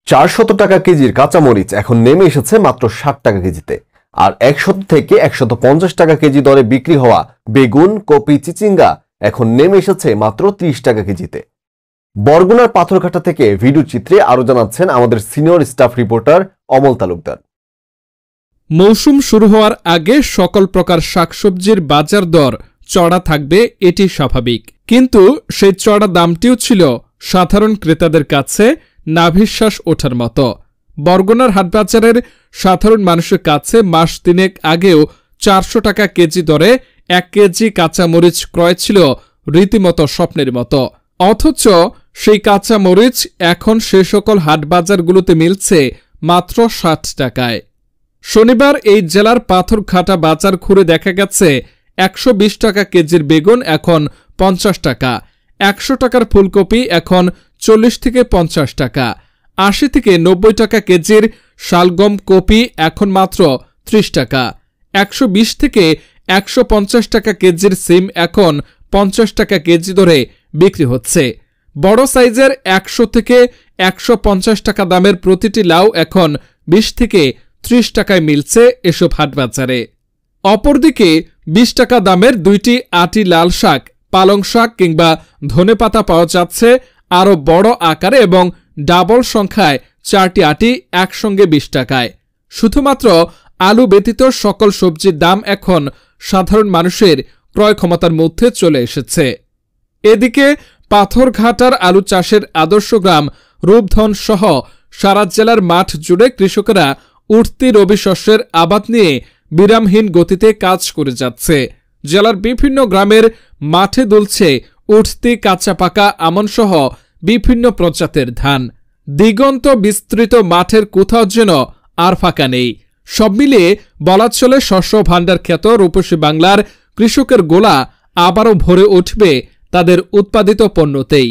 400 টাকা কেজির কাঁচামরিচ এখন নেমে এসেছে মাত্র 60 টাকা কেজিতে। আর 100 থেকে 150 টাকা কেজি দরে বিক্রি হওয়া বেগুন, কপি, চিচিঙ্গা এখন নেমে এসেছে মাত্র 30 টাকা কেজিতে। বরগুনার পাথরঘাটা থেকে ভিডিও চিত্রে আরো জানাচ্ছেন আমাদের senior staff reporter Amal Talukdar. মৌসুম শুরু হওয়ার আগে সকল প্রকার শাকসবজির বাজার দর চড়া থাকবে, এটি স্বাভাবিক। কিন্তু সেই চড়া দামটিও ছিল সাধারণ ক্রেতাদের কাছে নাভিশ্বাস ওঠার মতো। বরগুনার হাটবাজারের সাধারণ মানুষের কাছে মাস তিনেক আগেও 400 টাকা কেজি দরে 1 কেজি কাঁচামরিচ ক্রয় ছিল রীতিমতো স্বপ্নের মতো। অথচ সেই কাঁচামরিচ এখন সে সকল হাটবাজারগুলোতে মিলছে মাত্র 60 টাকায়। শনিবার এই জেলার পাথরঘাটা বাজার ঘুরে দেখা গেছে 120 টাকা কেজির বেগুন এখন 50 টাকা, 100 টাকার ফুলকপি এখন 40 থেকে 50 টাকা, 80 থেকে 90 টাকা কেজির শালগম কপি এখন মাত্র 30 টাকা, 120 থেকে 150 টাকা কেজির সিম এখন 50 টাকা কেজি দরে বিক্রি হচ্ছে। বড় সাইজের 100 থেকে 150 টাকা দামের প্রতিটি লাউ এখন 20 থেকে 30 টাকায় মিলছে এসব হাটবাজারে। অপরদিকে 20 টাকা দামের 2টি আটি লাল শাক, পালং শাক কিংবা ধনেপাতা পাওয়া যাচ্ছে আরও বড় আকারে এবং ডাবল সংখ্যায় 4টি আটি একসঙ্গে 20 টাকায়। শুধুমাত্র আলু ব্যতীত সকল সবজির দাম এখন সাধারণ মানুষের ক্রয় ক্ষমতার মধ্যে চলে এসেছে। এদিকে পাথরঘাটার আলু চাষের আদর্শ গ্রাম রূপধন সহ সারা জেলার মাঠ জুড়ে কৃষকেরা উঠতি রবি শস্যের আবাদ নিয়ে বিরামহীন গতিতে কাজ করে যাচ্ছে। জেলার বিভিন্ন গ্রামের মাঠে দুলছে উঠতি, কাঁচা পাকা আমন সহ বিভিন্ন প্রজাতের ধান। দিগন্ত বিস্তৃত মাঠের কোথাও যেন আর ফাঁকা নেই। সব মিলিয়ে বলা চলে শস্য ভাণ্ডার খ্যাত রূপসী বাংলার কৃষকের গোলা আবারও ভরে উঠবে তাদের উৎপাদিত পণ্যতেই।